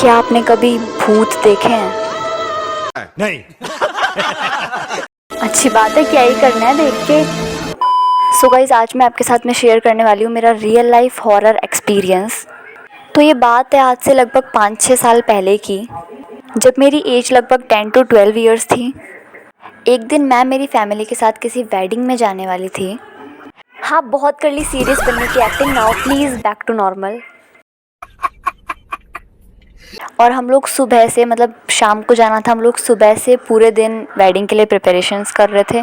क्या आपने कभी भूत देखे हैं? नहीं। अच्छी बात है, क्या ही करना है देख के। सो गाइस, आज मैं आपके साथ में शेयर करने वाली हूँ मेरा रियल लाइफ हॉरर एक्सपीरियंस। तो ये बात है आज से लगभग 5-6 साल पहले की, जब मेरी एज लगभग 10 to 12 ईयर्स थी। एक दिन मैं मेरी फैमिली के साथ किसी वेडिंग में जाने वाली थी। हाँ, बहुत कर ली सीरियस बनने की acting, now please back to normal. और हम लोग सुबह से, मतलब शाम को जाना था, हम लोग सुबह से पूरे दिन वेडिंग के लिए प्रिपरेशंस कर रहे थे।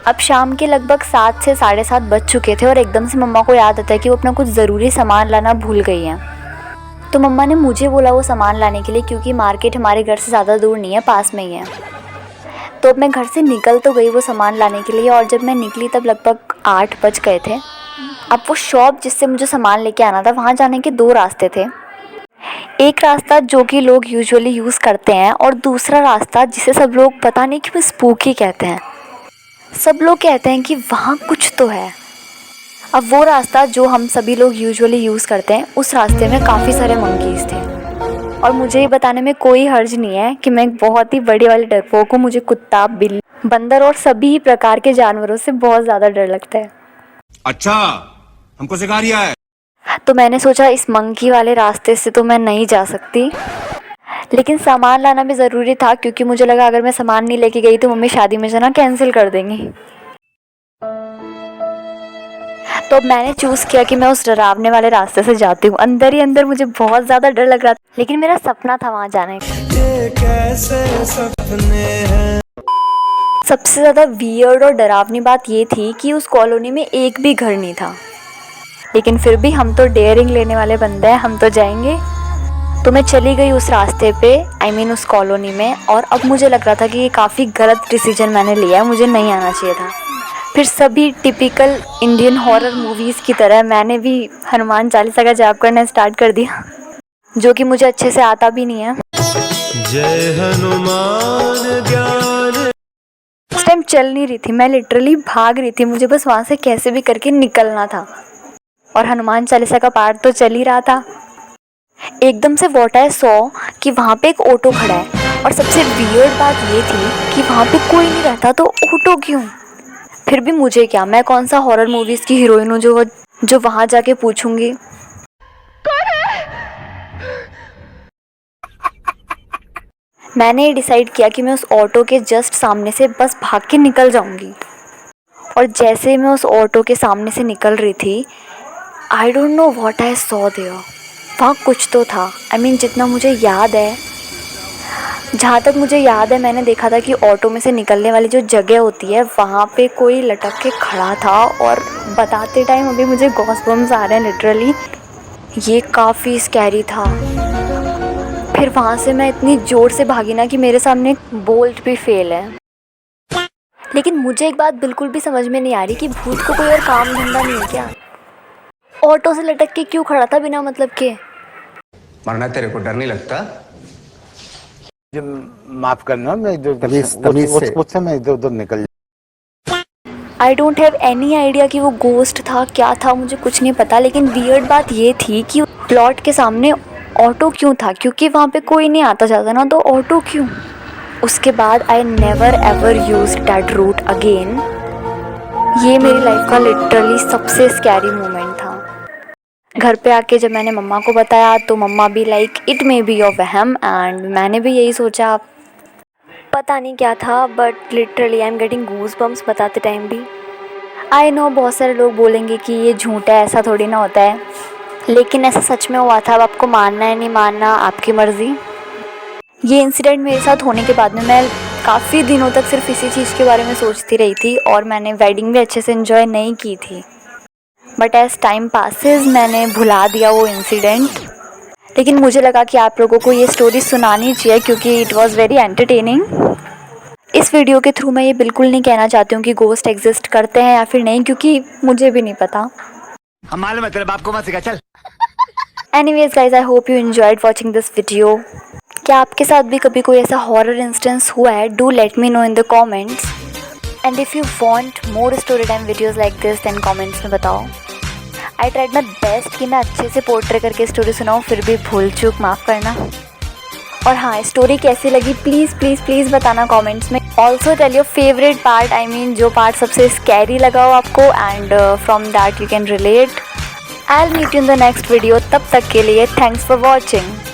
अब शाम के लगभग 7 से 7:30 बज चुके थे और एकदम से मम्मा को याद आता है कि वो अपना कुछ ज़रूरी सामान लाना भूल गई हैं। तो मम्मा ने मुझे बोला वो सामान लाने के लिए, क्योंकि मार्केट हमारे घर से ज़्यादा दूर नहीं है, पास में ही है। तो अब मैं घर से निकल तो गई वो सामान लाने के लिए, और जब मैं निकली तब लगभग 8 बज गए थे। अब वो शॉप जिससे मुझे सामान लेके आना था, वहाँ जाने के 2 रास्ते थे। एक रास्ता जो कि लोग यूजुअली यूज़ करते हैं, और दूसरा रास्ता जिसे सब लोग पता नहीं क्यों स्पूकी कहते हैं। सब लोग कहते हैं कि वहाँ कुछ तो है। अब वो रास्ता जो हम सभी लोग यूजुअली यूज़ करते हैं, उस रास्ते में काफ़ी सारे मंकीज़ थे। और मुझे ये बताने में कोई हर्ज नहीं है कि मैं एक बहुत ही बड़ी वाली डरपोक हूँ। मुझे कुत्ता, बिल्ली, बंदर और सभी प्रकार के जानवरों से बहुत ज़्यादा डर लगता है। अच्छा, हमको सिखा रिया है। तो मैंने सोचा इस मंकी वाले रास्ते से तो मैं नहीं जा सकती, लेकिन सामान लाना भी ज़रूरी था, क्योंकि मुझे लगा अगर मैं सामान नहीं लेके गई तो मम्मी शादी में जाना कैंसिल कर देंगी। तो अब मैंने चूज़ किया कि मैं उस डरावने वाले रास्ते से जाती हूँ। अंदर ही अंदर मुझे बहुत ज़्यादा डर लग रहा था, लेकिन मेरा सपना था वहाँ जाने का। ये कैसे सपने हैं। सबसे ज़्यादा वियर्ड और डरावनी बात ये थी कि उस कॉलोनी में एक भी घर नहीं था, लेकिन फिर भी हम तो डेयरिंग लेने वाले बंदे हैं, हम तो जाएंगे। तो मैं चली गई उस रास्ते पे, उस कॉलोनी में। और अब मुझे लग रहा था कि ये काफ़ी गलत डिसीजन मैंने लिया है, मुझे नहीं आना चाहिए था। फिर सभी टिपिकल इंडियन हॉरर मूवीज़ की तरह मैंने भी हनुमान चालीसा का जाप करना स्टार्ट कर दिया, जो कि मुझे अच्छे से आता भी नहीं है। जय हनुमान ज्ञान। उस टाइम चल नहीं रही थी, मैं लिटरली भाग रही थी। मुझे बस वहाँ से कैसे भी करके निकलना था, और हनुमान चालीसा का पाठ तो चल ही रहा था। एकदम से व्हाट आई सॉ कि वहाँ पे एक ऑटो खड़ा है, और सबसे वियर्ड बात ये थी कि वहाँ पे कोई नहीं रहता, तो ऑटो क्यों? फिर भी मुझे क्या, मैं कौन सा हॉरर मूवीज़ की हीरोइन हूँ जो वहाँ जाके पूछूंगी। मैंने ये डिसाइड किया कि मैं उस ऑटो के जस्ट सामने से बस भाग के निकल जाऊंगी। और जैसे मैं उस ऑटो के सामने से निकल रही थी, I don't know what I saw there. वहाँ कुछ तो था। जितना मुझे याद है, जहाँ तक मुझे याद है, मैंने देखा था कि ऑटो में से निकलने वाली जो जगह होती है, वहाँ पे कोई लटक के खड़ा था। और बताते टाइम अभी मुझे गॉसबम्स आ रहे हैं लिटरली। ये काफ़ी स्कैरी था। फिर वहाँ से मैं इतनी ज़ोर से भागी ना कि मेरे सामने बोल्ट भी फेल है। लेकिन मुझे एक बात बिल्कुल भी समझ में नहीं आ रही कि भूत को कोई और काम धंधा नहीं है क्या? ऑटो से लटक के क्यों खड़ा था बिना मतलब के? मरना तेरे को डर नहीं लगता? माफ करना, मैं मुझसे मैं इधर उधर निकल। I don't have any idea कि वो गोस्ट था, क्या था, मुझे कुछ नहीं पता। लेकिन वियर्ड बात ये थी कि प्लॉट के सामने ऑटो क्यों था, क्योंकि वहाँ पे कोई नहीं आता जाता ना, तो ऑटो क्यों? उसके बाद I never ever used that route again. ये मेरी लाइफ का लिटरली सबसे स्कैरी मोमेंट था। घर पे आके जब मैंने मम्मा को बताया, तो मम्मा भी like it may be your वहम, एंड मैंने भी यही सोचा। पता नहीं क्या था, but literally I am getting goose bumps बताते टाइम भी। आई नो बहुत सारे लोग बोलेंगे कि ये झूठ है, ऐसा थोड़ी ना होता है, लेकिन ऐसा सच में हुआ था। अब आपको मानना है नहीं मानना आपकी मर्ज़ी। ये इंसिडेंट मेरे साथ होने के बाद में मैं काफ़ी दिनों तक सिर्फ इसी चीज़ के बारे में सोचती रही थी, और मैंने वेडिंग भी अच्छे से एंजॉय नहीं की थी। बट एज टाइम पासेस मैंने भुला दिया वो इंसिडेंट। लेकिन मुझे लगा कि आप लोगों को ये स्टोरी सुनानी चाहिए, क्योंकि इट वॉज़ वेरी एंटरटेनिंग। इस वीडियो के थ्रू मैं ये बिल्कुल नहीं कहना चाहती हूँ कि गोस्ट एग्जिस्ट करते हैं या फिर नहीं, क्योंकि मुझे भी नहीं पता। हम मालूम है तेरे बाप को मत सिखा, चल। Anyways guys, I hope you enjoyed watching this video. क्या आपके साथ भी कभी कोई ऐसा हॉरर इंस्टेंस हुआ है? Do let me know in the comments. And if you want more story time videos like this, then comments में बताओ। I tried my best कि मैं अच्छे से पोर्ट्रे करके स्टोरी सुनाऊँ, फिर भी भूल चूक माफ़ करना। और हाँ, स्टोरी कैसी लगी प्लीज़ प्लीज़ प्लीज़ बताना कमेंट्स में। Also tell your favourite part, I mean जो पार्ट सबसे स्कैरी लगा हो आपको, and from that you can relate. I will meet you in the next video. तब तक के लिए थैंक्स फॉर वॉचिंग।